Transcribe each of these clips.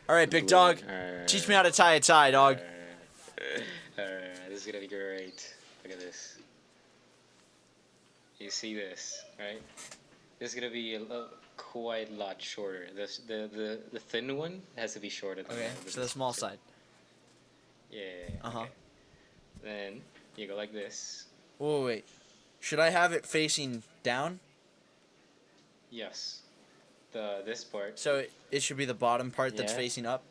All right, big dog. Teach me how to tie a tie, dog. Alright, this is gonna be great. Look at this. You see this, right? This is gonna be quite a lot shorter. The thin one has to be shorter than Okay, so the small side. Yeah. Uh-huh. Okay. Then you go like this. Whoa, wait. Should I have it facing down? Yes. This part. So it should be the bottom part that's Yeah. facing up?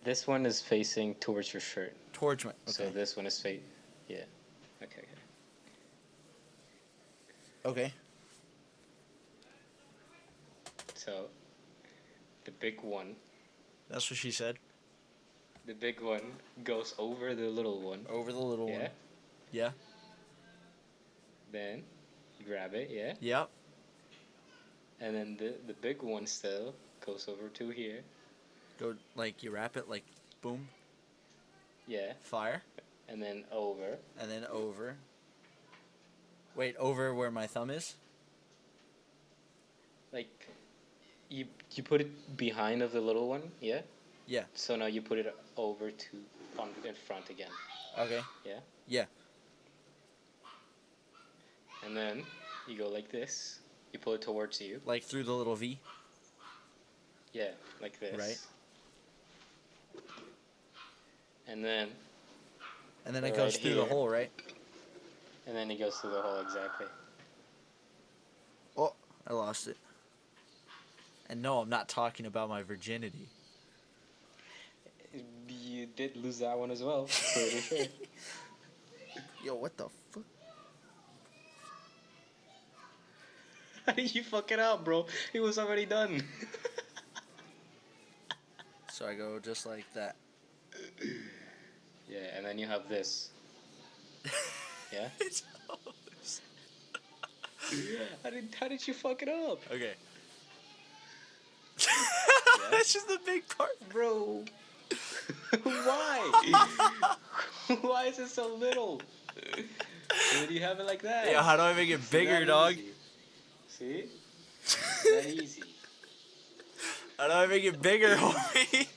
This one is facing towards your shirt. Towards my... Okay. So this one is yeah. Okay. Okay. So the big one. That's what she said. The big one goes over the little one. Over the little one. Yeah. Then you grab it, yeah? Yep. And then the big one still goes over to here. Go, like, you wrap it, like, boom. Yeah. Fire. And then over. And then over. Wait, over where my thumb is? Like, you put it behind of the little one, yeah? Yeah. So now you put it over in front again. Okay. Yeah? Yeah. And then you go like this. You pull it towards you. Like through the little V? Yeah, like this. Right. And then it goes through the hole, right? And then it goes through the hole, exactly. Oh, I lost it. And no, I'm not talking about my virginity. You did lose that one as well, pretty sure. Yo, what the fuck? How did you fuck it up, bro? It was already done. So I go just like that. Yeah, and then you have this. Yeah? It's How did you fuck it up? okay. Yeah? That's just the big part. Bro. Why? Why is it so little? Why do you have it like that? Yeah, how do I make it bigger, dog? Easy. See? That easy. How do I make it bigger, homie?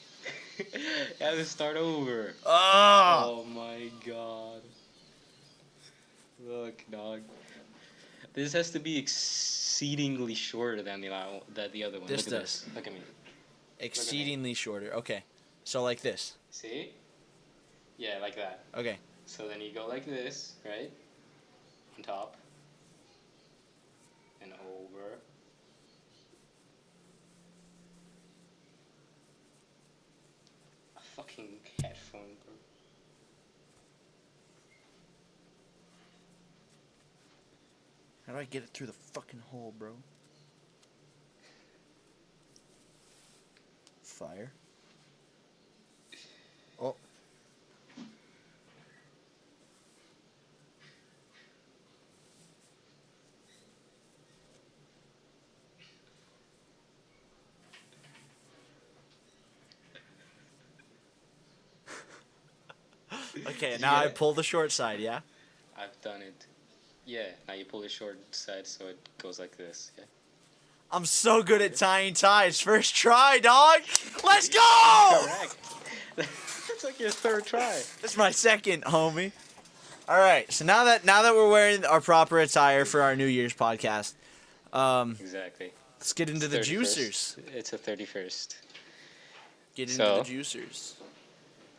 You have to start over. Oh! Oh my god. Look, dog. This has to be exceedingly shorter than the other one. This Look at does. this. Look at me. Exceedingly shorter. Okay. So like this. See? Yeah, like that. Okay. So then you go like this, right? On top. And over. A fucking headphone, bro. How do I get it through the fucking hole, bro? Fire. Oh. Okay, now I pull the short side, yeah? I've done it. Yeah, now you pull the short side so it goes like this, yeah? I'm so good at tying ties. First try, dog. Let's go! Correct. That's like your third try. That's my second, homie. All right, so now that we're wearing our proper attire for our New Year's podcast, Exactly. let's get into the 31st. juicers. It's a 31st. Get into So- the juicers.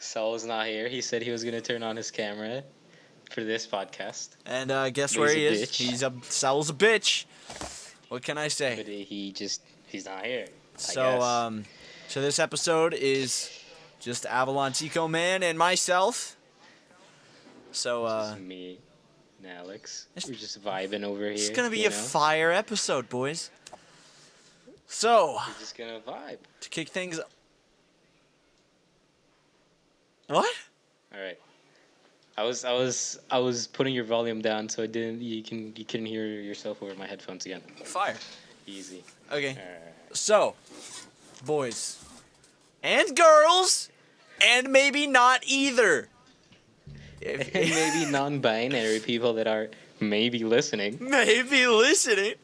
Saul's not here. He said he was going to turn on his camera for this podcast. And guess But where he's he a is? bitch. Saul's a bitch. What can I But say? he's not here. So so this episode is just Avalon Tico Man and myself. So Just me and Alex. We're just vibing over here. it's gonna be you a know? fire episode, boys. So We're just gonna vibe. to kick things. What? All right. I was putting your volume down so you couldn't hear yourself over my headphones again. Fire. Easy. Okay. Alright. So, boys and girls, and maybe not either. And maybe non-binary people that are maybe listening. Maybe listening.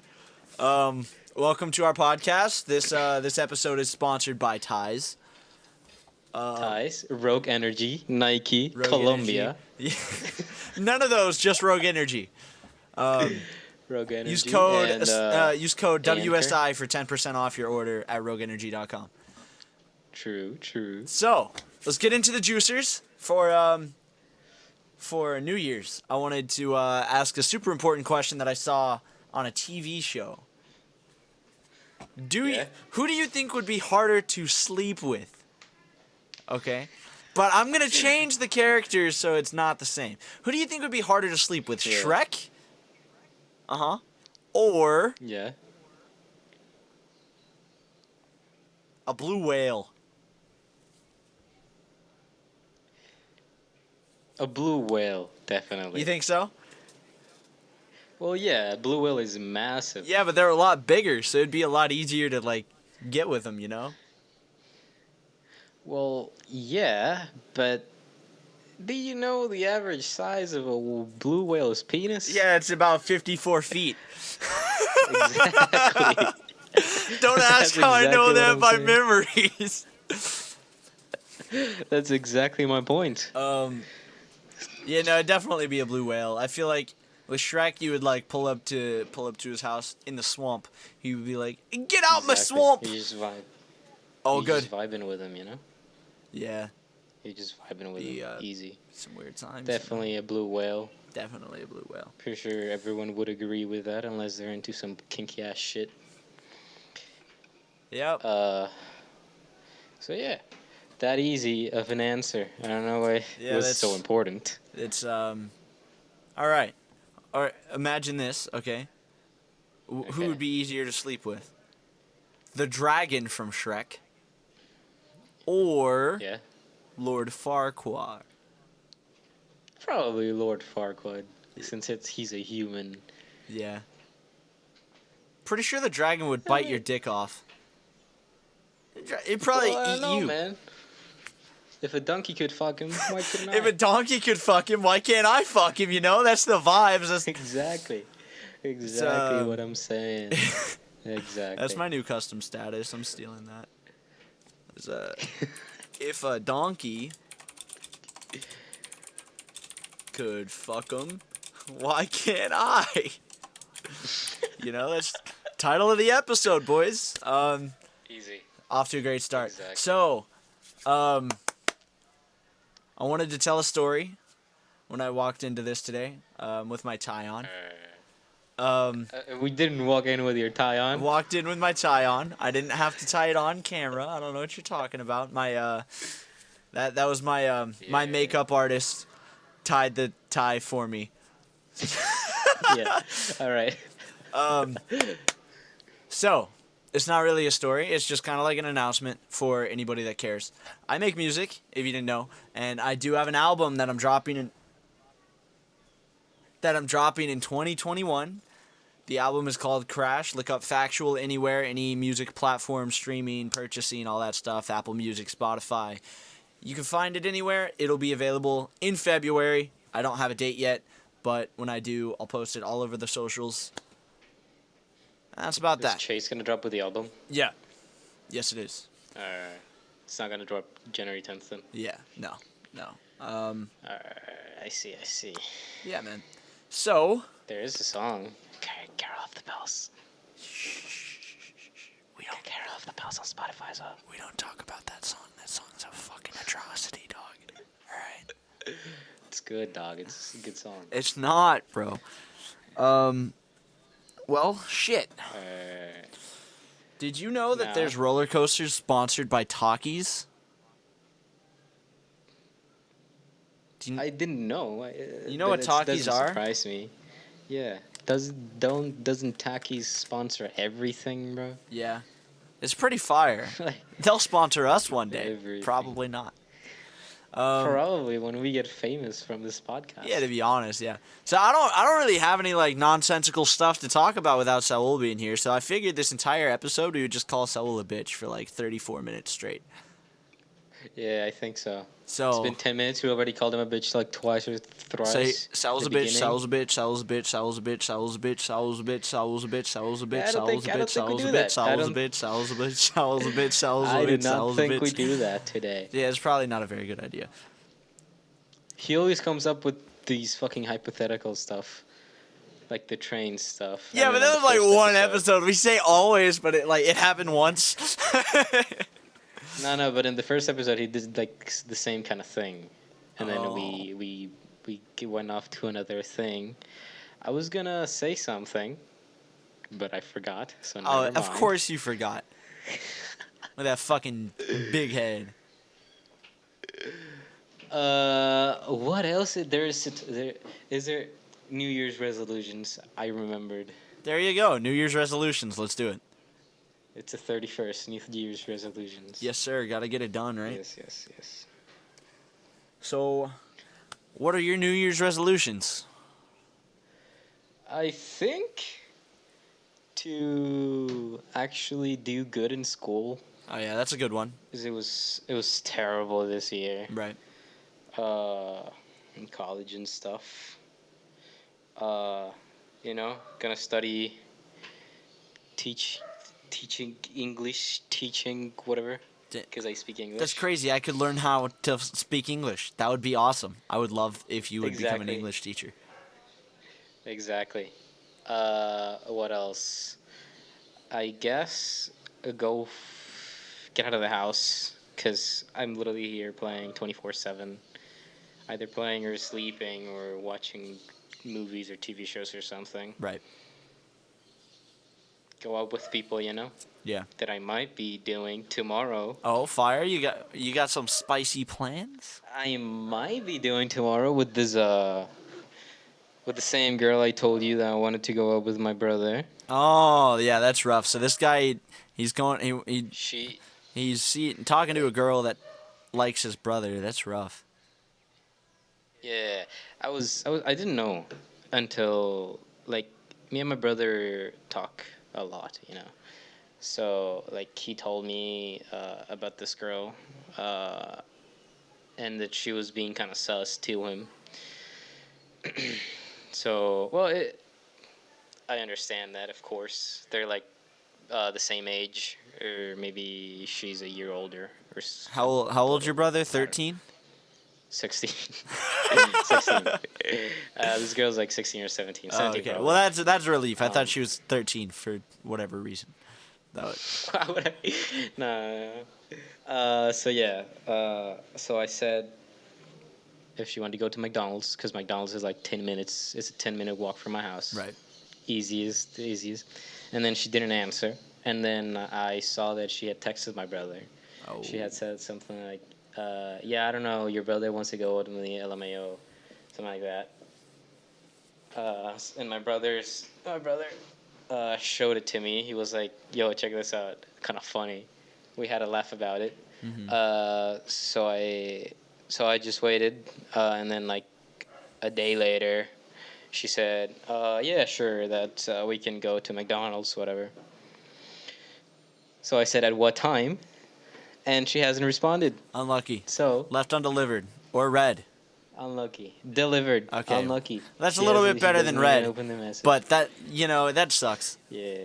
Welcome to our podcast. This episode is sponsored by Ties. Ties, Rogue Energy, Nike, Rogue Columbia. Energy. None of those, just Rogue Energy. Rogue Energy. Use code and, Anchor. WSI for 10% off your order at rogueenergy.com. True. So, let's get into the juicers for New Year's. I wanted to ask a super important question that I saw on a TV show. Who do you think would be harder to sleep with? Okay. But I'm going to change the characters so it's not the same. Who do you think would be harder to sleep with? Yeah. Shrek? Uh-huh. Or Yeah. a blue whale? A blue whale, definitely. You think so? Well, yeah, a blue whale is massive. Yeah, but they're a lot bigger, so it'd be a lot easier to, like, get with them, you know? Well, yeah, but do you know the average size of a blue whale's penis? Yeah, it's about 54 feet. Exactly. Don't ask That's how I know exactly what that I'm by saying. memories. That's exactly my point. Yeah, no, it'd definitely be a blue whale. I feel like with Shrek, you would like pull up to his house in the swamp. He would be like, "Get out my Exactly. swamp!" You just vibe. Oh, You're good. just vibing with him, you know? Yeah, You're just vibing with The, him. Easy. some weird times. Definitely a blue whale. Definitely a blue whale. Pretty sure everyone would agree with that unless they're into some kinky ass shit. Yep. So yeah. That easy of an answer. I don't know why Yeah, it was that's- so important. It's all right. All right. Imagine this. Okay. Who Okay. would be easier to sleep with? The dragon from Shrek, or Yeah. Lord Farquaad? Probably Lord Farquaad, since he's a human. Yeah. Pretty sure the dragon would bite your dick off. It'd probably Well, I don't eat know, you. man. If a donkey could fuck him, why couldn't I? If a donkey could fuck him, why can't I fuck him? You know, that's the vibes. That's, Exactly what I'm saying. Exactly. that's my new custom status. I'm stealing that. It's, if a donkey could fuck him, why can't I? You know, that's title of the episode, boys. Easy. Off to a great start. Exactly. So, I wanted to tell a story when I walked into this today with my tie on. We didn't walk in with your tie I on. walked in with my tie on. I didn't have to tie it on camera. I don't know what you're talking about. My that was my my Yeah. makeup artist tied the tie for me. Yeah. All right. So, it's not really a story. It's just kind of like an announcement for anybody that cares. I make music, if you didn't know, and I do have an album that I'm dropping in 2021. The album is called Crash. Look up Factual anywhere, any music platform, streaming, purchasing, all that stuff, Apple Music, Spotify. You can find it anywhere. It'll be available in February. I don't have a date yet, but when I do, I'll post it all over the socials. That's about Is that. Chase gonna drop with the album? Yeah. Yes, it is. It's not gonna drop January 10th then. Yeah. No. I see. Yeah, man. So There is a song. Carol of the Bells. we don't Carol of the Bells on Spotify as well. we don't talk about that song. That song's a fucking atrocity, dog. All right. It's good, dog. It's a good song. It's not, bro. Well, shit. Did you know that No. there's roller coasters sponsored by Takis? I didn't know. You know what Takis doesn't are? Surprise me. Yeah. Doesn't Takis sponsor everything, bro? Yeah. It's pretty fire. Like, They'll sponsor us one day. Everything. Probably not. probably when we get famous from this podcast. Yeah, to be honest, yeah. So I don't really have any like nonsensical stuff to talk about without Saul being here. So I figured this entire episode we would just call Saul a bitch for like 34 minutes straight. Yeah, I think so. It's So been 10 minutes. We already called him a bitch like twice or thrice. say Sal's a at the bitch, Sal's beginning. a bitch, Sal's a bitch, Sal's a bitch, Sal's a bitch, Sal's a bitch, Sal's a bitch, Sal's a bitch, I don't Sal's think a I bitch, don't think we Sal's a do bitch, that. I Sal's a don't. bitch, Sal's a bitch, Sal's a bitch, Sal's a I do bitch, not Sal's a think we bitch. do that today. Yeah, it's probably not a very good idea. He always comes up with these fucking hypothetical stuff, like the train stuff. Yeah, and but then on that the was like first one episode. We say always, but it happened once. No, but in the first episode, he did like the same kind of thing, and then Oh. we went off to another thing. I was gonna say something, but I forgot. So Oh, never of mind. course you forgot. With that fucking big head. What else? There is New Year's resolutions. I remembered. There you go. New Year's resolutions. Let's do it. It's the 31st. New Year's resolutions. Yes, sir. Got to get it done, right? Yes. So, what are your New Year's resolutions? I think to actually do good in school, Oh yeah, that's a good one. 'cause it was terrible this year. Right. In college and stuff. Gonna study, teaching English, teaching whatever, D- because I speak English. That's crazy. I could learn how to speak English. That would be awesome. I would love if you would become an Exactly. English teacher. Exactly. What else? I guess get out of the house, because I'm literally here playing 24/7, either playing or sleeping or watching movies or TV shows or something. Right. Go out with people, Yeah. that I might be doing tomorrow. Oh, fire! You got some spicy plans? I might be doing tomorrow with with the same girl I told you that I wanted to go out with my brother. Oh, yeah, that's rough. So this guy, he's going. She Talking to a girl that likes his brother. That's rough. Yeah, I didn't know until like me and my brother talk a lot, So like he told me about this girl, and that she was being kind of sus to him. So I understand that, of course. They're like the same age, or maybe she's a year older, or How old's your brother? 13? 16. 16. This girl's like 16 or 17. 17 okay. probably. Well, that's a relief. I thought Um, she was 13 for whatever reason. That would... Why would I? No. So yeah. So I said if she wanted to go to McDonald's, because McDonald's is like 10 minutes. It's a 10-minute walk from my house. Right. Easiest. And then she didn't answer. And then I saw that she had texted my brother. Oh. She had said something like, yeah, I don't know, your brother wants to go to the LMAO, something like that. And my brother showed it to me. He was like, yo, check this out. Kind of funny. We had a laugh about it. Mm-hmm. So I just waited, and then like a day later, she said, yeah, sure, that we can go to McDonald's, whatever. So I said, at what time? And she hasn't responded. Unlucky. So Left undelivered. Or read. unlucky. Delivered. Okay. Unlucky. That's a She little hasn't- bit she better doesn't than even read. Open the message. But that sucks. Yeah.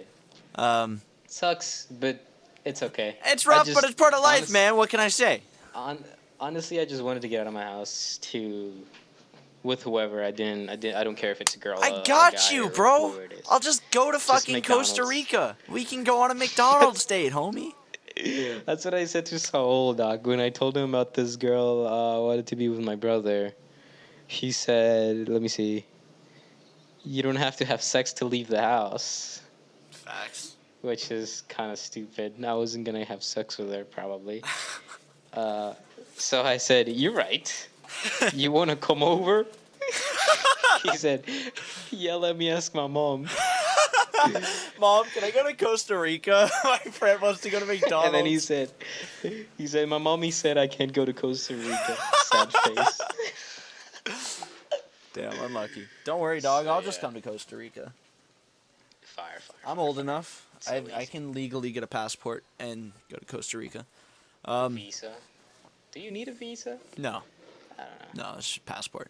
Sucks, but it's okay. It's I rough, just- but it's part of life, honest- man. What can I say? Honestly, I just wanted to get out of my house with whoever. I don't care if it's a girl. I a got guy, you, or bro. whoever it is. I'll just go to fucking Costa McDonald's. Rica. We can go on a McDonald's date, homie. That's what I said to Saul, dog. When I told him about this girl, I wanted to be with my brother. He said, "Let me see. You don't have to have sex to leave the house." Facts. Which is kind of stupid. I wasn't gonna have sex with her probably. So I said, "You're right. You want to come over?" He said, "Yeah, let me ask my mom." Mom, can I go to Costa Rica? My friend wants to go to McDonald's. And then he said, "My mommy said I can't go to Costa Rica." Sad face. Damn, unlucky. Don't worry, dog. So, I'll just yeah. come to Costa Rica. Fire. I'm old enough. So I easy. can legally get a passport and go to Costa Rica. Visa Do you need a visa? No. I don't know. No, it's just passport.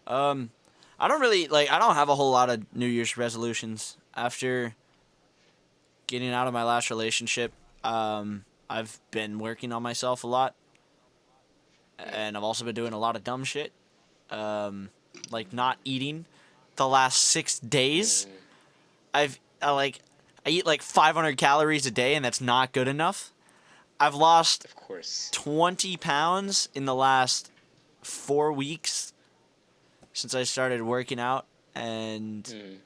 I don't really I don't have a whole lot of New Year's resolutions after getting out of my last relationship. I've been working on myself a lot, and I've also been doing a lot of dumb shit, like not eating the last 6 days. I eat like 500 calories a day, and that's not good enough. I've lost Of course. 20 pounds in the last 4 weeks since I started working out, and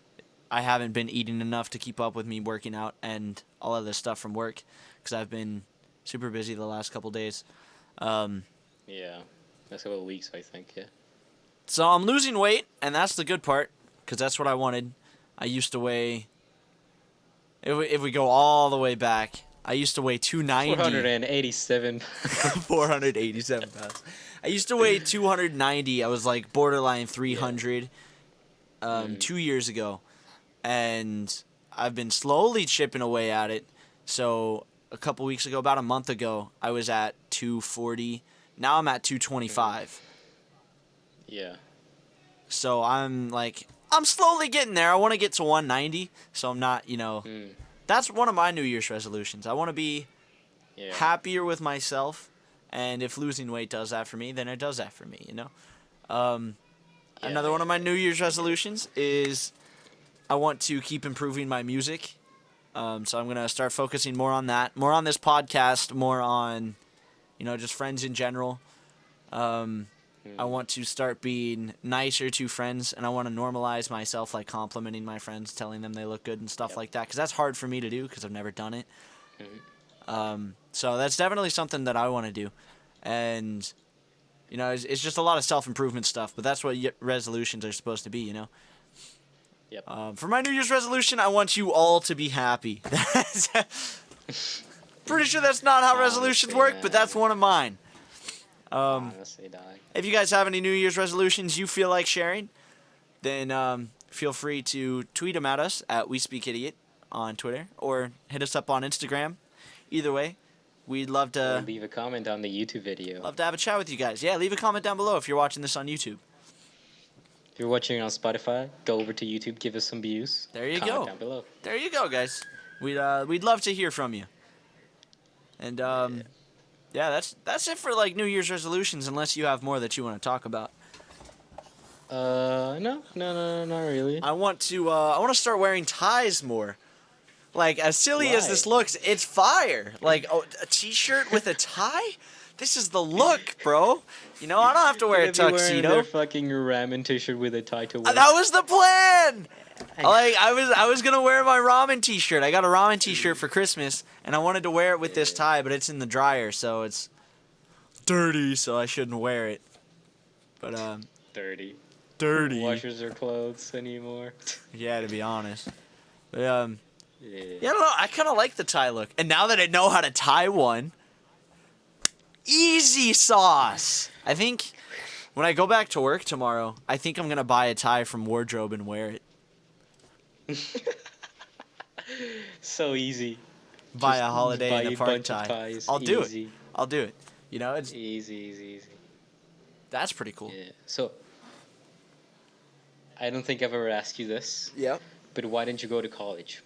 I haven't been eating enough to keep up with me working out and all of this stuff from work because I've been super busy the last couple days. Yeah, that's a couple of weeks, I think. Yeah. So I'm losing weight, and that's the good part because that's what I wanted. I used to weigh, if we go all the way back, I used to weigh 290. 487. 487 pounds. I used to weigh 290. I was like borderline 300 2 years ago. And I've been slowly chipping away at it. So a couple weeks ago, about a month ago, I was at 240. Now I'm at 225. Yeah. So I'm slowly getting there. I want to get to 190. So I'm not, That's one of my New Year's resolutions. I want to be happier with myself. And if losing weight does that for me, then it does that for me, Another one of my New Year's resolutions is I want to keep improving my music. So I'm going to start focusing more on that, more on this podcast, more on, just friends in general. I want to start being nicer to friends, and I want to normalize myself, like complimenting my friends, telling them they look good and stuff like that, because that's hard for me to do because I've never done it. So that's definitely something that I want to do. And, it's just a lot of self-improvement stuff, but that's what resolutions are supposed to be, Yep. For my New Year's resolution, I want you all to be happy. Pretty sure that's not how resolutions work, but that's one of mine. Honestly, dog. If you guys have any New Year's resolutions you feel like sharing, then feel free to tweet them at us at WeSpeakIdiot on Twitter, or hit us up on Instagram. Either way, we'd love Or to leave a comment on the YouTube video. love to have a chat with you guys. Yeah, leave a comment down below if you're watching this on YouTube. If you're watching on Spotify, go over to YouTube, give us some views. There you Comment go. down below. There you go, guys. We'd love to hear from you. And yeah, that's it for New Year's resolutions, unless you have more that you want to talk about. No, not really. I want to start wearing ties more. As silly as Why? this looks, it's fire. A t-shirt with a tie? This is the look, bro. I don't have to wear a You're gonna be wearing tuxedo. their fucking ramen t-shirt with a tie to wear. That was the plan. I was gonna wear my ramen t-shirt. I got a ramen t-shirt for Christmas, and I wanted to wear it with this tie, but it's in the dryer, so it's dirty, so I shouldn't wear it. But Dirty. dirty. Washes their clothes anymore. Yeah, to be honest. But Yeah. yeah, I don't know. I kind of like the tie look, and now that I know how to tie one, easy sauce. I think when I go back to work tomorrow, I think I'm gonna buy a tie from Wardrobe and wear it. So easy. Buy Just a Holiday buy in the a Park bunch tie. of ties. I'll do Easy. it. I'll do it. It's Easy. that's pretty cool. Yeah. So, I don't think I've ever asked you this, Yep. but why didn't you go to college?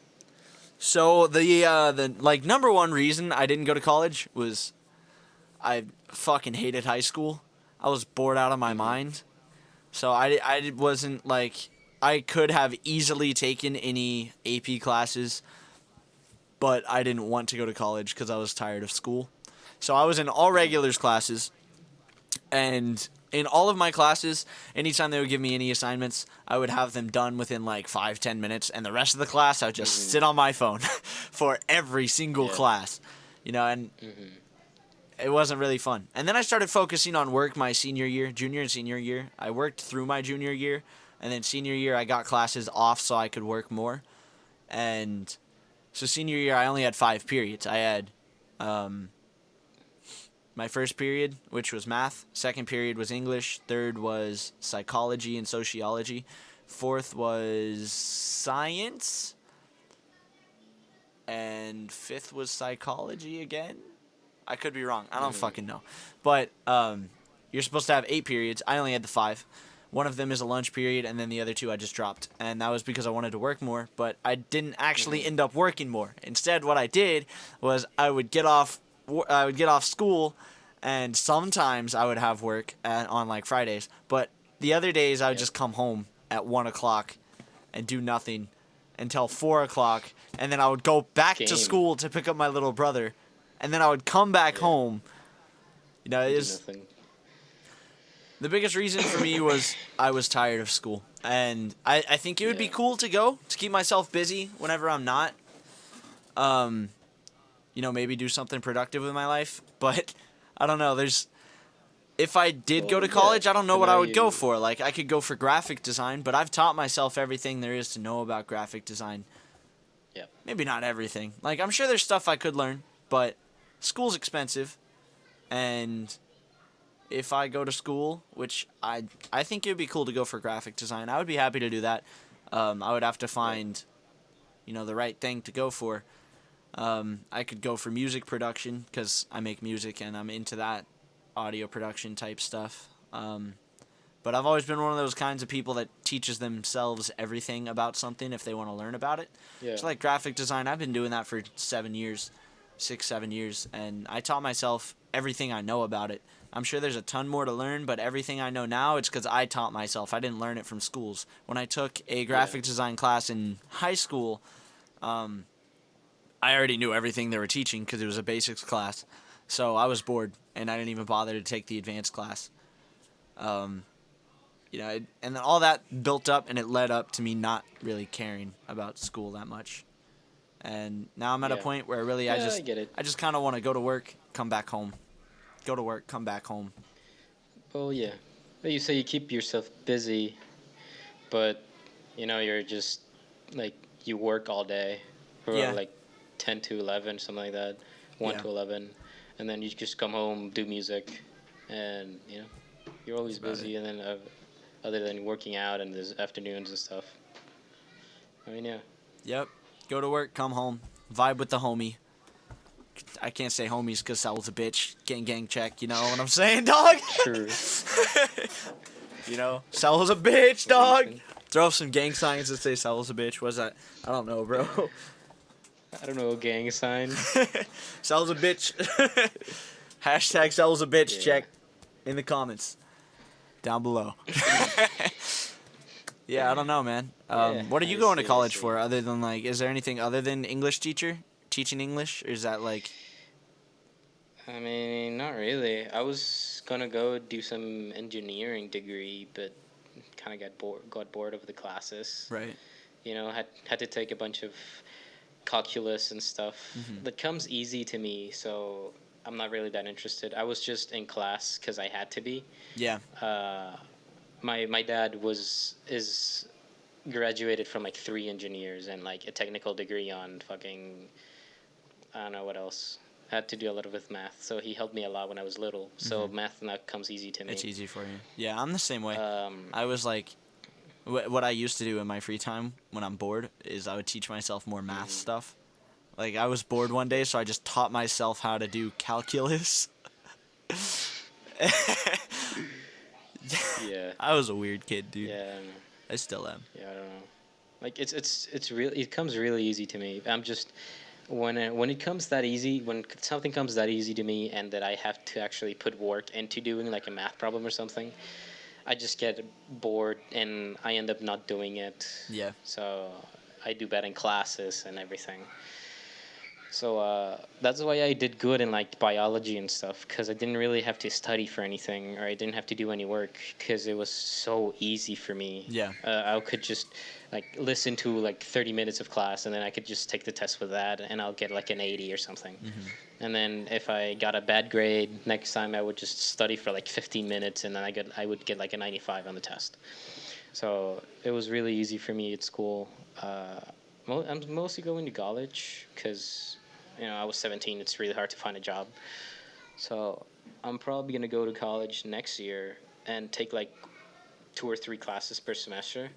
So the number one reason I didn't go to college was I fucking hated high school. I was bored out of my mind. So I wasn't I could have easily taken any AP classes, but I didn't want to go to college because I was tired of school. So I was in all regulars classes, and in all of my classes, anytime they would give me any assignments, I would have them done within 5-10 minutes, and the rest of the class I would just sit on my phone for every single class, and it wasn't really fun. And then I started focusing on work my junior and senior year. I worked through my junior year, and then senior year I got classes off so I could work more. And so senior year I only had 5 periods. I had my first period, which was math. Second period was English. Third was psychology and sociology. Fourth was science. And fifth was psychology again. I could be wrong. I don't fucking know. But you're supposed to have 8 periods. I only had the 5. One of them is a lunch period, and then the other 2 I just dropped. And that was because I wanted to work more, but I didn't actually end up working more. Instead, what I did was I would get off school, and sometimes I would have work on like Fridays. But the other days I would just come home at 1 o'clock and do nothing until 4 o'clock, and then I would go back to school to pick up my little brother, and then I would come back home. You know, it is. The biggest reason for me was I was tired of school, and I think it would be cool to go to keep myself busy whenever I'm not. You know, maybe do something productive with my life, but I don't know. If I did go to college, I don't know what I would go for. Like, I could go for graphic design, but I've taught myself everything there is to know about graphic design. Yeah. Maybe not everything. Like, I'm sure there's stuff I could learn, but school's expensive, and if I go to school, which I think it would be cool to go for graphic design, I would be happy to do that. I would have to find, you know, the right thing to go for. I could go for music production because I make music and I'm into that audio production type stuff. But I've always been one of those kinds of people that teaches themselves everything about something if they want to learn about it. Yeah. So like graphic design, I've been doing that for 7 years, 7 years, and I taught myself everything I know about it. I'm sure there's a ton more to learn, but everything I know now, it's because I taught myself. I didn't learn it from schools. When I took a graphic design class in high school, I already knew everything they were teaching because it was a basics class. So I was bored, and I didn't even bother to take the advanced class. You know, and then all that built up, and it led up to me not really caring about school that much. And now I'm at a point where really I just kind of want to go to work, come back home. Go to work, come back home. Well, yeah. You say you keep yourself busy, but, you know, you're just, like, you work all day from, like, 10 to 11, something like that, 1 to 11, and then you just come home, do music, and, you know, you're always busy, and then other than working out and there's afternoons and stuff. I mean, yeah. Yep. Go to work, come home, vibe with the homie. I can't say homies because Sal's a bitch. Gang check, you know what I'm saying, dog? True. You know, Sal's a bitch, dog. Throw up some gang signs that say Sal's a bitch. What's that? I don't know, bro. I don't know a gang sign. Sal's a bitch. Hashtag Sal's a bitch check in the comments down below. Yeah, I don't know, man. What are you going to college for other than, like, is there anything other than English teacher? Teaching English, or is that like? I mean, not really. I was gonna go do some engineering degree, but kind of got bored of the classes. Right. You know, had to take a bunch of calculus and stuff that comes easy to me, so I'm not really that interested. I was just in class because I had to be. Yeah. My dad is graduated from like 3 engineers and like a technical degree on fucking. I don't know what else. I had to do a lot with math, so he helped me a lot when I was little. So math now comes easy to me. It's easy for you. Yeah, I'm the same way. I was like, what I used to do in my free time when I'm bored is I would teach myself more math stuff. Like, I was bored one day, so I just taught myself how to do calculus. Yeah. I was a weird kid, dude. Yeah, I don't know. I still am. Yeah, I don't know. Like, it's really, it comes really easy to me. I'm just... When it comes that easy, when something comes that easy to me and that I have to actually put work into doing like a math problem or something, I just get bored and I end up not doing it. Yeah. So I do bad in classes and everything. So that's why I did good in like biology and stuff, because I didn't really have to study for anything, or I didn't have to do any work because it was so easy for me. Yeah. I could just like listen to like 30 minutes of class, and then I could just take the test with that, and I'll get like an 80 or something. And then if I got a bad grade, next time I would just study for like 15 minutes, and then I would get like a 95 on the test. So it was really easy for me at school. I'm mostly going to college because, you know, I was 17. It's really hard to find a job. So I'm probably going to go to college next year and take like 2 or 3 classes per semester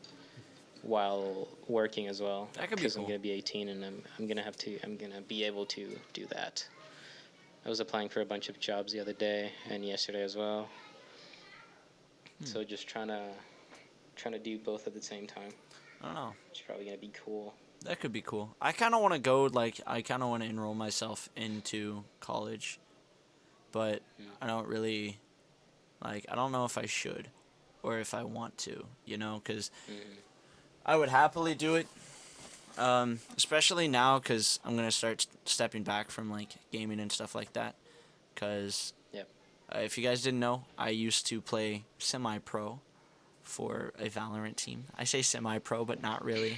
while working as well. That could be cool. Because I'm going to be 18 and I'm going to be able to do that. I was applying for a bunch of jobs the other day and yesterday as well. So just trying to do both at the same time. I don't know. It's probably gonna be cool. That could be cool. I kind of want to go, like, I kind of want to enroll myself into college, but I don't really, like, I don't know if I should or if I want to, you know, because I would happily do it, especially now because I'm going to start stepping back from, like, gaming and stuff like that, because if you guys didn't know, I used to play semi-pro for a Valorant team. I say semi-pro, but not really.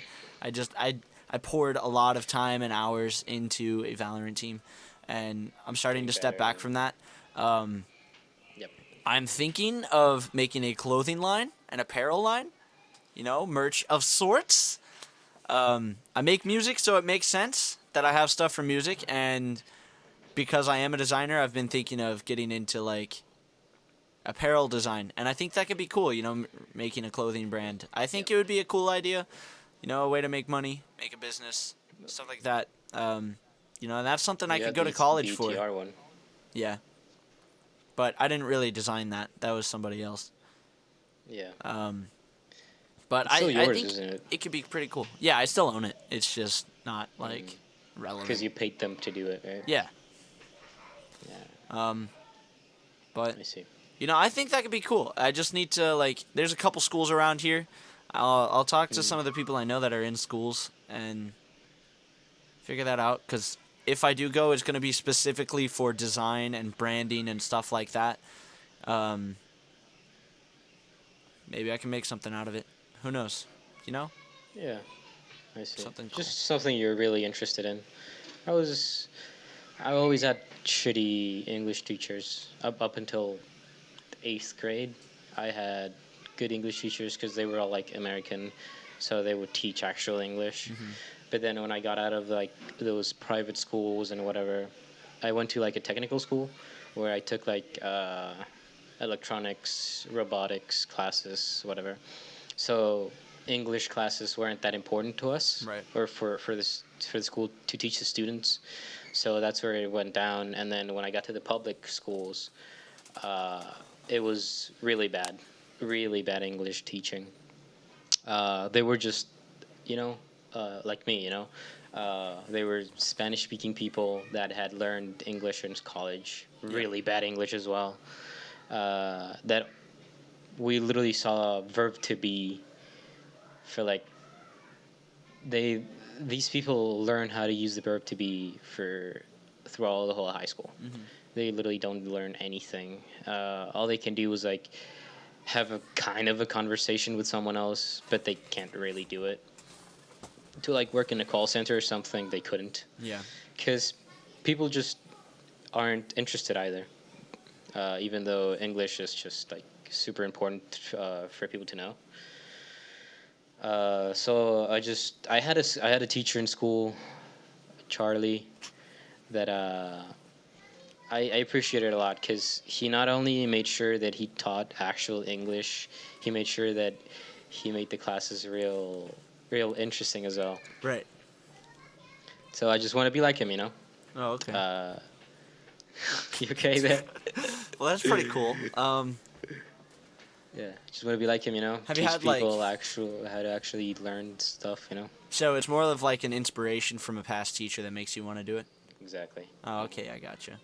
I poured a lot of time and hours into a Valorant team, and I'm starting to step back from that. I'm thinking of making a clothing line, an apparel line, you know, merch of sorts. I make music, so it makes sense that I have stuff for music, and because I am a designer, I've been thinking of getting into, like, apparel design, and I think that could be cool, you know, making a clothing brand. I think it would be a cool idea. You know, a way to make money, make a business, stuff like that. You know, and that's something I could go to college for. BTR one. Yeah. But I didn't really design that. That was somebody else. Yeah. But It's still I yours, think isn't it? could be pretty cool. Yeah, I still own it. It's just not, like, relevant. Because you paid them to do it, right? Yeah. Yeah. But, I see. you know, I think that could be cool. I just need to, like, there's a couple schools around here. I'll talk to some of the people I know that are in schools and figure that out, because if I do go, it's going to be specifically for design and branding and stuff like that. Maybe I can make something out of it. Who knows? You know? Yeah. I see. Something cool. Just something you're really interested in. I always had shitty English teachers up until 8th grade. I had good English teachers because they were all, like, American, so they would teach actual English. But then when I got out of, like, those private schools and whatever, I went to, like, a technical school where I took, like, electronics, robotics classes, whatever. So English classes weren't that important to us, Right. or for the school to teach the students. So that's where it went down. And then when I got to the public schools, it was really bad English teaching. They were just, you know, like me, you know. They were Spanish-speaking people that had learned English in college, really bad English as well. That we literally saw verb to be for, like, these people learn how to use the verb to be throughout the whole high school. They literally don't learn anything. All they can do is, like, have a kind of a conversation with someone else, but they can't really do it. To, like, work in a call center or something, they couldn't. Yeah. Because people just aren't interested either. Even though English is just, like, super important for people to know. So I had a teacher in school, Charlie, that I appreciated a lot, because he not only made sure that he taught actual English, he made sure that he made the classes real interesting as well. Right. So I just want to be like him, you know? Oh, okay. You okay there? Well, that's pretty cool. Yeah, just want to be like him, you know? Have you Teach had, like- people how to actually learn stuff, you know? So it's more of, like, an inspiration from a past teacher that makes you want to do it? Exactly. Oh, okay, I gotcha.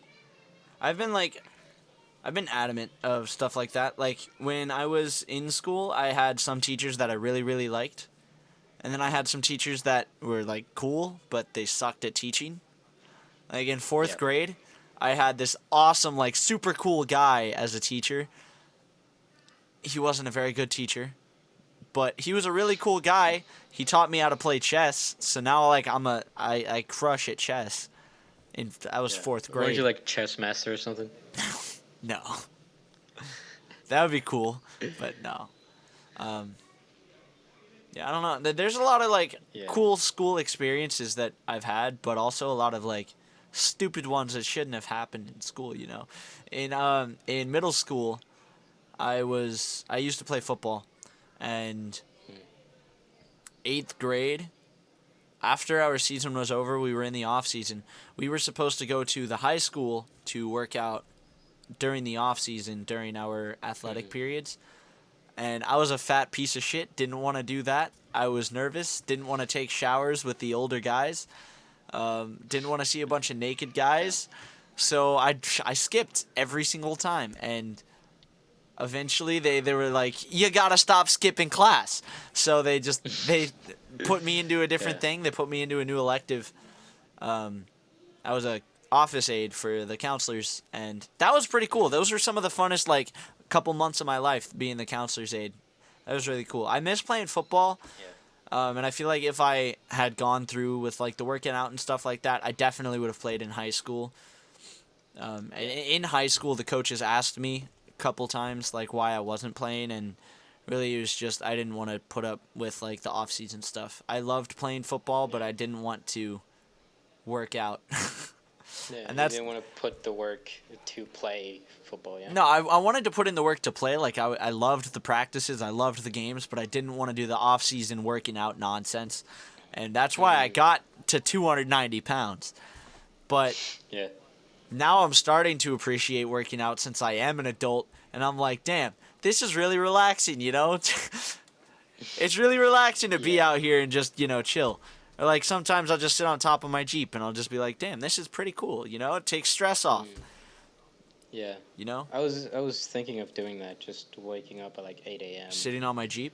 I've been adamant of stuff like that. Like, when I was in school, I had some teachers that I really, really liked. And then I had some teachers that were, like, cool, but they sucked at teaching. Like, in 4th grade, I had this awesome, like, super cool guy as a teacher. He wasn't a very good teacher, but he was a really cool guy. He taught me how to play chess, so now, like, I crush at chess. I was 4th grade. Weren't you, like, chess master or something? No. That would be cool, but no. Yeah, I don't know. There's a lot of, like, cool school experiences that I've had, but also a lot of, like, stupid ones that shouldn't have happened in school, you know. In middle school, I used to play football, and 8th grade, after our season was over, we were in the off season. We were supposed to go to the high school to work out during the off season during our athletic periods. And I was a fat piece of shit, didn't want to do that. I was nervous, didn't want to take showers with the older guys, didn't want to see a bunch of naked guys. So I skipped every single time. And eventually they were like, you got to stop skipping class. So they put me into a different thing. They put me into a new elective. I was a office aide for the counselors, and that was pretty cool. Those were some of the funnest, like, couple months of my life, being the counselor's aide. That was really cool. I miss playing football, and I feel like if I had gone through with, like, the working out and stuff like that, I definitely would have played in high school. In high school, the coaches asked me a couple times, like, why I wasn't playing, and really it was just I didn't want to put up with, like, the off-season stuff. I loved playing football, but I didn't want to work out. Yeah, and you didn't want to put the work to play football, yeah? No, I wanted to put in the work to play. Like, I loved the practices, I loved the games, but I didn't want to do the off-season working out nonsense. And that's why I got to 290 pounds. But Yeah. now I'm starting to appreciate working out since I am an adult, and I'm like, damn, this is really relaxing, you know? It's really relaxing to be out here and just, you know, chill. Or, like, sometimes I'll just sit on top of my Jeep and I'll just be like, damn, this is pretty cool, you know? It takes stress off. Yeah. You know? I was thinking of doing that, just waking up at like 8 a.m. Sitting on my Jeep.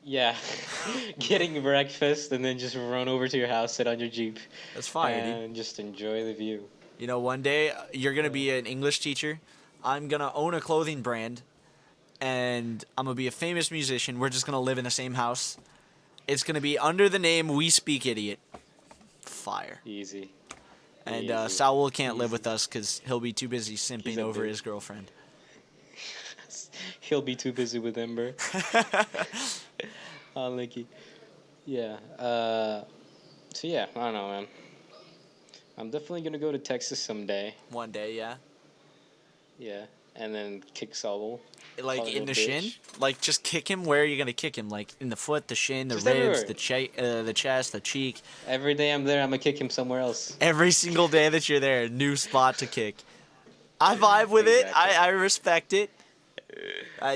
Yeah. Getting breakfast and then just run over to your house, sit on your Jeep. That's fire, dude. And just enjoy the view. You know, one day you're going to be an English teacher. I'm going to own a clothing brand. And I'm going to be a famous musician. We're just going to live in the same house. It's going to be under the name We Speak Idiot. Fire. Easy. And Easy. Saul can't live with us because he'll be too busy simping He's a over bitch. his girlfriend. He'll be too busy with Ember. Oh, Licky. Yeah. So yeah, I don't know, man. I'm definitely gonna go to Texas someday. One day, yeah. Yeah, and then kick Saul. Like Call in him the a shin? bitch. Like just kick him? Where are you going to kick him? Like in the foot, the shin, the Just ribs, everywhere. the chest, the cheek. Every day I'm there, I'm gonna kick him somewhere else. Every single day that you're there, new spot to kick. I vibe with it. Exactly. I respect it.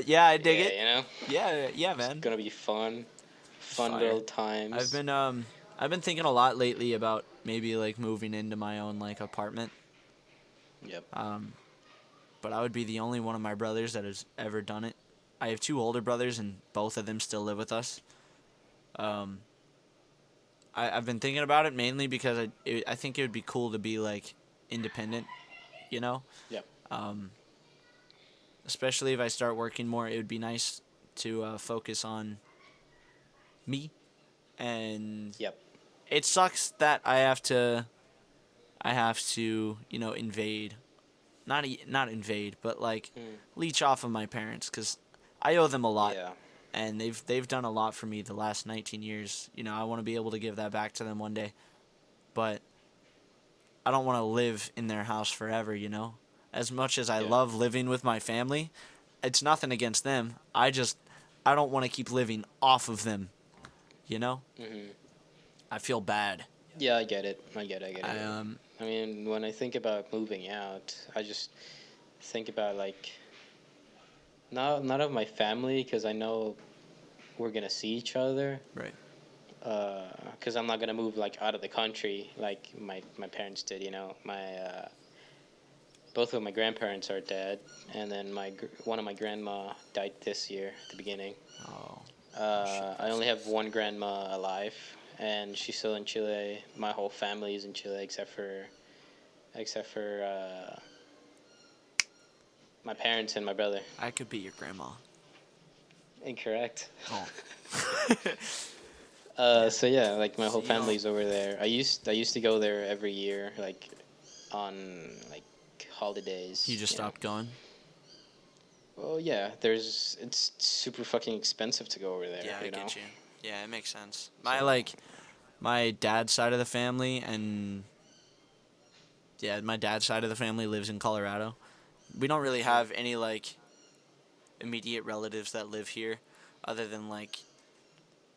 Yeah, I dig it. You know, Yeah, man. it's gonna be fun Fire. little times. I've been thinking a lot lately about maybe like moving into my own like apartment. Yep. But I would be the only one of my brothers that has ever done it. I have two older brothers, and both of them still live with us. I've been thinking about it mainly because I think it would be cool to be like independent, you know. Yep. Especially if I start working more, it would be nice to focus on me. And Yep. it sucks that I have to, you know, invade. Not invade, but like leech off of my parents because I owe them a lot. Yeah. And they've done a lot for me the last 19 years. You know, I want to be able to give that back to them one day. But I don't want to live in their house forever, you know? As much as I love living with my family, it's nothing against them. I don't want to keep living off of them, you know? Mhm. I feel bad. Yeah, I get it. I get it. I mean, when I think about moving out, I just think about like not of my family because I know we're gonna see each other. Right. Because I'm not gonna move like out of the country like my parents did. You know, both of my grandparents are dead, and then one of my grandma died this year at the beginning. Oh. I only have one grandma alive, and she's still in Chile. My whole family is in Chile except for my parents and my brother. I could be your grandma. Incorrect. Oh. So yeah, like my whole So you don't- family's over there. I used to go there every year, like on like holidays. You just know. stopped going? Well, yeah. It's super fucking expensive to go over there. Yeah, I you know? get you. Yeah, it makes sense. My dad's side of the family my dad's side of the family lives in Colorado. We don't really have any like immediate relatives that live here other than like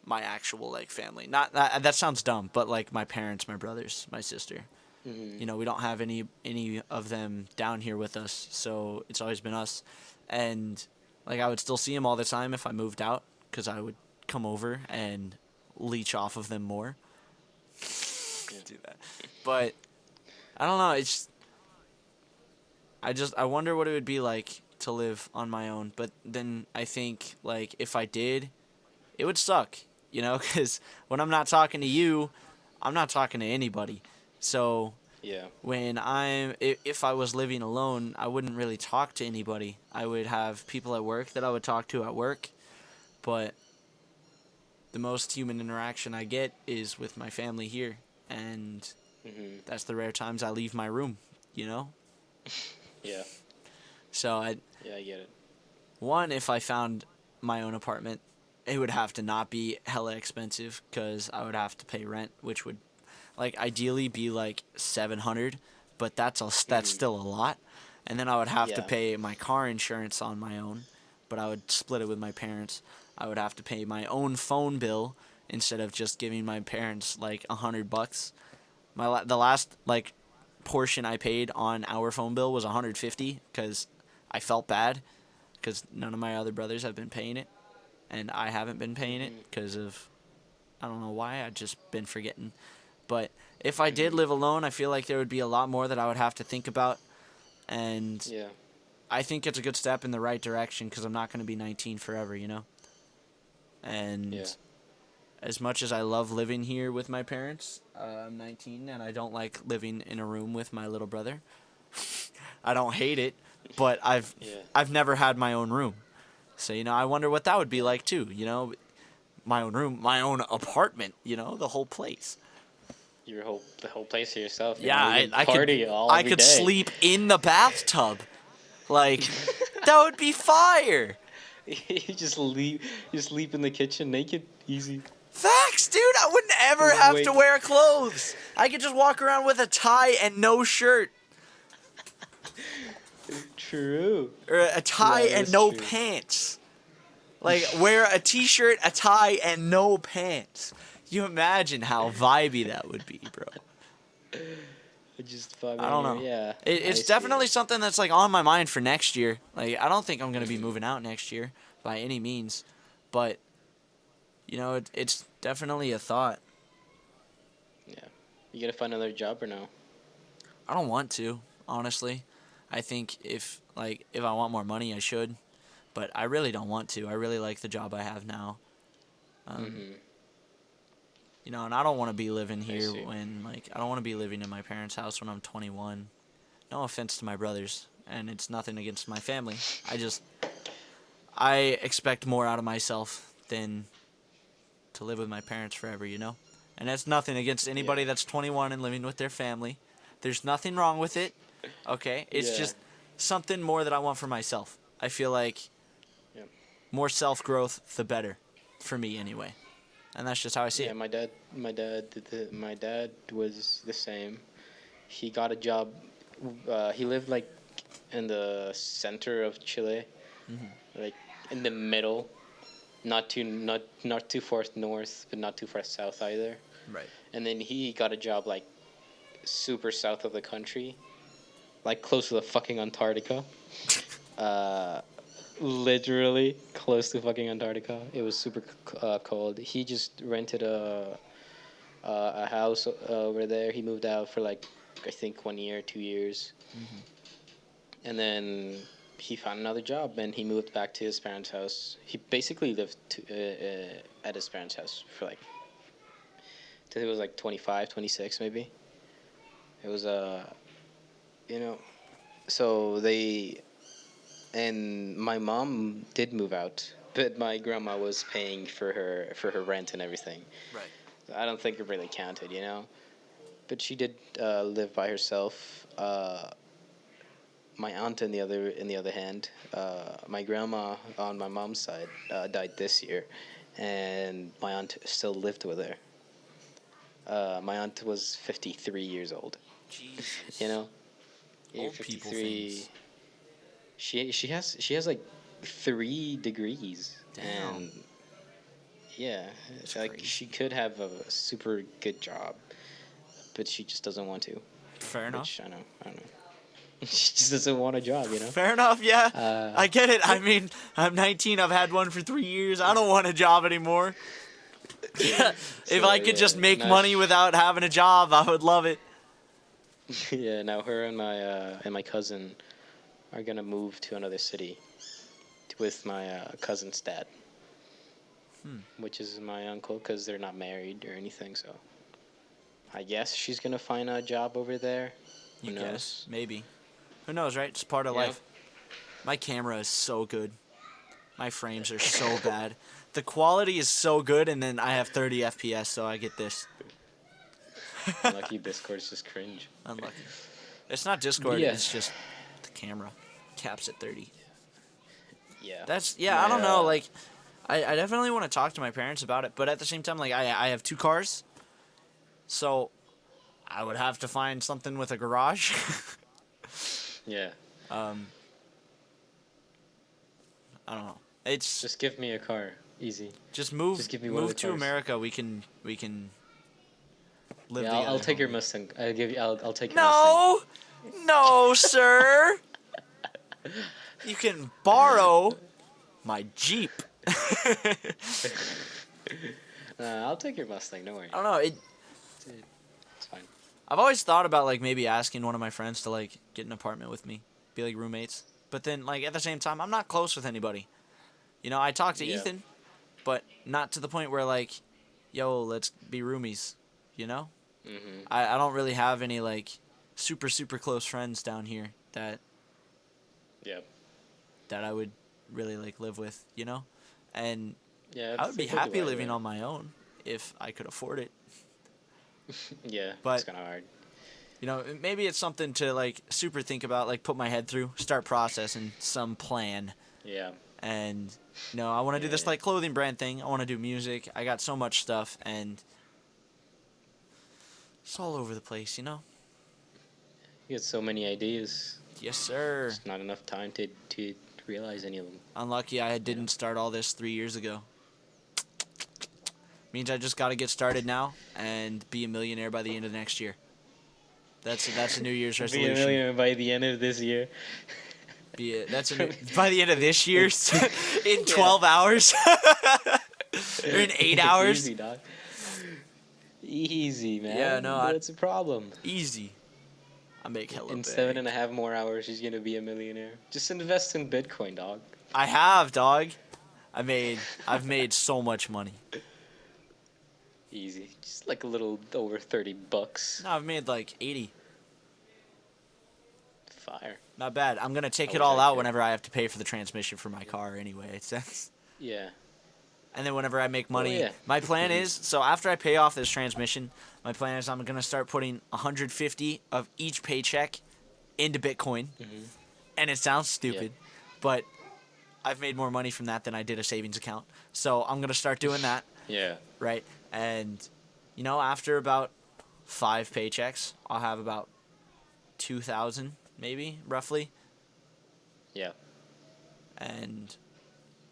my actual like family. Not that sounds dumb, but like my parents, my brothers, my sister. Mm-hmm. You know, we don't have any of them down here with us, so it's always been us. And like I would still see them all the time if I moved out, because I would come over and leech off of them more. Do that, but I don't know. I wonder what it would be like to live on my own. But then I think like if I did, it would suck, you know, because when I'm not talking to you, I'm not talking to anybody. So Yeah. if I was living alone, I wouldn't really talk to anybody. I would have people at work that I would talk to at work, but the most human interaction I get is with my family here, and that's the rare times I leave my room, you know? Yeah. So I get it. one, if I found my own apartment, it would have to not be hella expensive, because I would have to pay rent, which would like ideally be like $700, but that's still a lot. And then I would have to Yeah. pay my car insurance on my own, but I would split it with my parents. I would have to pay my own phone bill instead of just giving my parents like $100. The last like portion I paid on our phone bill was $150, because I felt bad because none of my other brothers have been paying it, and I haven't been paying it because of, I don't know why, I've just been forgetting. But if I did live alone, I feel like there would be a lot more that I would have to think about, and Yeah. I think it's a good step in the right direction, because I'm not going to be 19 forever, you know? And Yeah. as much as I love living here with my parents, I'm 19 and I don't like living in a room with my little brother. I don't hate it, but I've never had my own room. So, you know, I wonder what that would be like too, you know? My own room, my own apartment, you know, the whole place. The whole place to yourself. You Yeah, know, you can I party could all I every could day. sleep in the bathtub. Like that would be fire. You just sleep in the kitchen naked, easy. Facts, dude. I wouldn't ever have to Wait. wear clothes. I could just walk around with a tie and no shirt. True. Or a tie Yeah, and that's no true. pants. Like, wear a t-shirt, a tie, and no pants. You imagine how vibey that would be, bro. I don't know. Yeah. It's I see definitely it. something that's, like, on my mind for next year. Like, I don't think I'm going to be moving out next year by any means. But, you know, it's definitely a thought. Yeah. You gonna find another job or no? I don't want to, honestly. I think if I want more money, I should. But I really don't want to. I really like the job I have now. You know, and I don't want to be living here see. when, like, I don't want to be living in my parents' house when I'm 21. No offense to my brothers, and it's nothing against my family. I expect more out of myself than to live with my parents forever, you know? And that's nothing against anybody that's 21 and living with their family. There's nothing wrong with it, okay? It's Yeah. just something more that I want for myself. I feel like Yep. more self-growth, the better, for me anyway. And that's just how I see Yeah, it. my dad was the same. He got a job. He lived like in the center of Chile, like in the middle, not too far north, but not too far south either. Right. And then he got a job like super south of the country, like close to the fucking Antarctica. Literally close to fucking Antarctica. It was super cold. He just rented a house over there. He moved out for like I think 1 year, 2 years, and then he found another job and he moved back to his parents' house. He basically lived at his parents' house for like till he was like 25, 26 maybe. It was you know, so they. And my mom did move out, but my grandma was paying for her rent and everything. Right. I don't think it really counted, you know. But she did live by herself. My aunt, on the other hand, my grandma on my mom's side died this year, and my aunt still lived with her. My aunt was 53 years old. Jesus. You know, Old people things. She has like 3 degrees. Damn. And Yeah, It's like crazy. she could have a super good job, but she just doesn't want to. Fair enough. Which I don't know. She just doesn't want a job, you know. Fair enough, yeah. Uh, I get it. I mean, I'm 19. I've had one for 3 years. I don't want a job anymore. If So, I could just yeah, make now money without having a job, I would love it. yeah, now her and my cousin are gonna move to another city with my cousin's dad, which is my uncle, because they're not married or anything. So I guess she's gonna find a job over there. Who You knows? guess, maybe. Who knows, right? It's part of Yeah. life. My camera is so good. My frames are so bad. The quality is so good, and then I have 30 FPS, so I get this. Lucky Discord's just cringe. Unlucky. It's not Discord, Yeah. it's just the camera. Caps at 30. Yeah. I don't know, My, like, I definitely want to talk to my parents about it, but at the same time, like, I have 2 cars, so I would have to find something with a garage. Yeah. I don't know. It's Just give me a car. Easy. just move just give me one of move the to cars. America. We can live Yeah, together. I'll take your homie. Mustang. I'll take your Mustang. No, sir. You can borrow my Jeep. I'll take your Mustang. Don't worry. I don't know. It's fine. I've always thought about like maybe asking one of my friends to like get an apartment with me, be like roommates. But then like at the same time, I'm not close with anybody. You know, I talk to Yeah. Ethan, but not to the point where like, yo, let's be roomies. You know, Mm-hmm. I don't really have any like super close friends down here that Yep. I would really like live with. You know, and Yeah. I would be happy living on my own if I could afford it. Yeah. but- it's kind of hard. You know, maybe it's something to like super think about, like put my head through, start processing some plan. Yeah. And you know, I want to do this Yeah. like clothing brand thing. I want to do music. I got so much stuff, and it's all over the place. You know. You get so many ideas. Yes, sir. There's not enough time to realize any of them. Unlucky I didn't start all this 3 years ago. Means I just got to get started now and be a millionaire by the end of next year. That's a New Year's Be a resolution. millionaire by the end of this year. By the end of this year, in 12 hours, or in 8 hours. Easy, dog. Easy, man. Yeah, no, That's a problem. Easy. I make hella In bank. 7.5 more hours, she's gonna be a millionaire. Just invest in Bitcoin, dog. I have, dog. I've made so much money. Easy. Just like a little over $30. No, I've made like 80. Fire. Not bad. I'm gonna take I it wish all I out could. whenever I have to pay for the transmission for my car anyway. Yeah. And then whenever I make money, yeah. my plan is, so after I pay off this transmission, my plan is I'm going to start putting 150 of each paycheck into Bitcoin. Mhm. And it sounds stupid, but I've made more money from that than I did a savings account. So I'm going to start doing that, Yeah. right? And, you know, after about 5 paychecks, I'll have about 2,000 maybe, roughly. Yeah. And,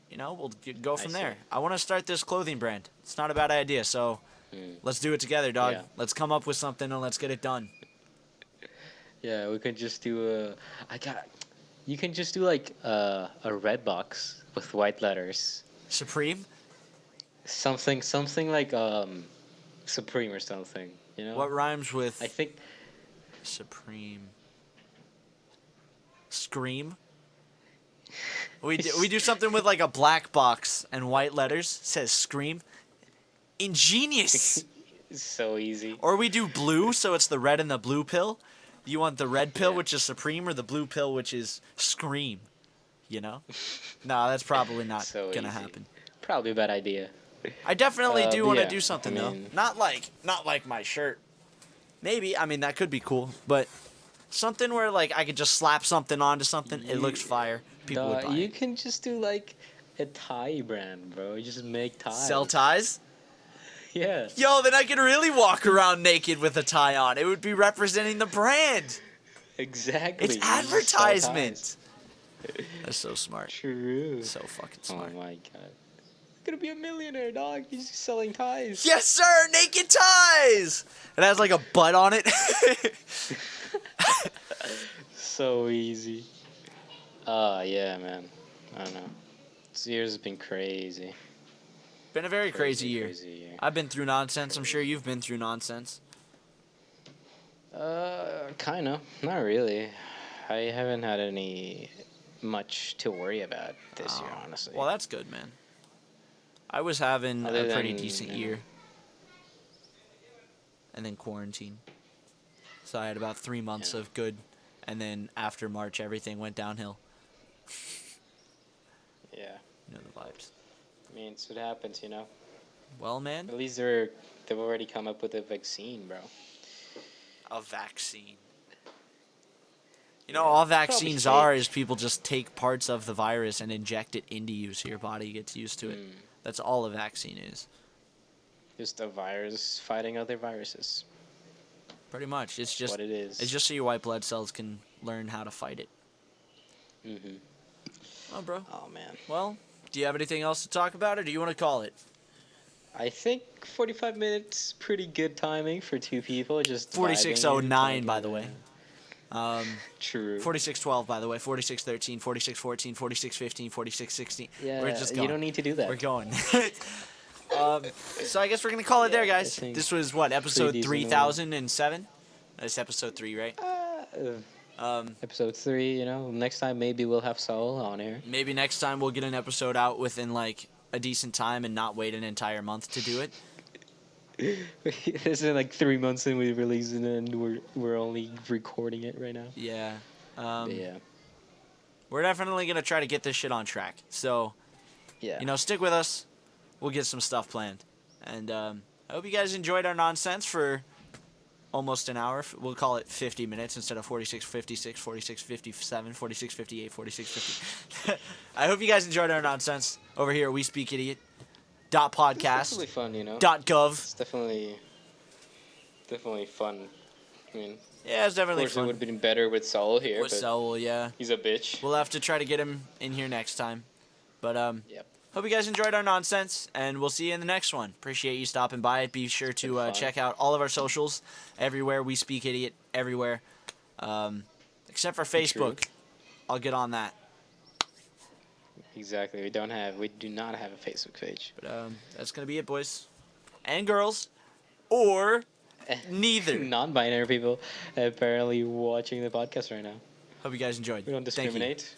you know, we'll go from I see. there. I want to start this clothing brand. It's not a bad idea, so Mm. let's do it together, dog. Yeah. Let's come up with something and let's get it done. Yeah, we could just do you can just do like a red box with white letters. Supreme? Something like Supreme or something, you know? What rhymes with I think Supreme? Scream? We do something with like a black box and white letters. Says Scream. Ingenious. it's so easy. Or we do blue, so it's the red and the blue pill. You want the red pill, Yeah. which is Supreme, or the blue pill, which is Scream? You know? No, that's probably not So gonna easy. happen. Probably a bad idea. I definitely do but want to yeah, do something I mean- though. Not like my shirt. Maybe. I mean, that could be cool, but something where like I could just slap something onto something. It looks fire. People would buy You it. can just do like a tie brand, bro. You just make ties. Sell ties. Yeah. Yo, then I could really walk around naked with a tie on. It would be representing the brand. Exactly. It's You just sell advertisement. ties. That's so smart. True. So fucking Oh smart. my god. gonna be a millionaire, dog. He's just selling ties. Yes, sir. Naked ties. It has like a butt on it. So easy. Yeah, man. I don't know. This year's been crazy. Been a very crazy year. Crazy year. I've been through nonsense. I'm sure you've been through nonsense. Kinda. Not really. I haven't had any much to worry about this year, honestly. Well, that's good, man. I was having Other a pretty than, decent you know. year. And then quarantine. So I had about 3 months of good. And then after March, everything went downhill. Yeah. You know the vibes. I mean, it's what happens, you know. Well, man. At least they've already come up with a vaccine, bro. A vaccine. You know, all vaccines are is people just take parts of the virus and inject it into you so your body gets used to it. That's all a vaccine is. Just a virus fighting other viruses. Pretty much. It's just what it is. It's just so your white blood cells can learn how to fight it. Mm-hmm. Oh, bro. Oh, man. Well, do you have anything else to talk about, or do you want to call it? I think 45 minutes, pretty good timing for two people. Just 46:09, by the way. True. 46:12, by the way. 46:13, 46:14, 46:15, 46:16. Yeah, We're just going. you don't need to do that. We're going. So I guess we're gonna call it there, guys. I think This was what, episode decent 3007? That's episode 3, right? Episode 3, you know. Next time maybe we'll have Saul on here. Maybe next time we'll get an episode out within like a decent time and not wait an entire month to do it. This is like 3 months and we release it and we're only recording it right now. Yeah. But yeah. We're definitely gonna try to get this shit on track. So, Yeah. you know, stick with us. We'll get some stuff planned. And I hope you guys enjoyed our nonsense for almost an hour. We'll call it 50 minutes instead of 46:56, 46:57, 46:58, 46:50. I hope you guys enjoyed our nonsense over here at We Speak Idiot. .podcast. It's definitely fun, you know. .gov. It's definitely fun. I mean, Yeah, it's of definitely course it fun. would have been better with Saul here, With but Saul, yeah. he's a bitch. We'll have to try to get him in here next time. But Yep. hope you guys enjoyed our nonsense, and we'll see you in the next one. Appreciate you stopping by. Be sure to fun. check out all of our socials everywhere. We Speak Idiot everywhere, except for Facebook. I'll get on that. Exactly. We do not have a Facebook page. But that's gonna be it, boys and girls, or neither. Non-binary people apparently watching the podcast right now. Hope you guys enjoyed. We don't Thank you. discriminate.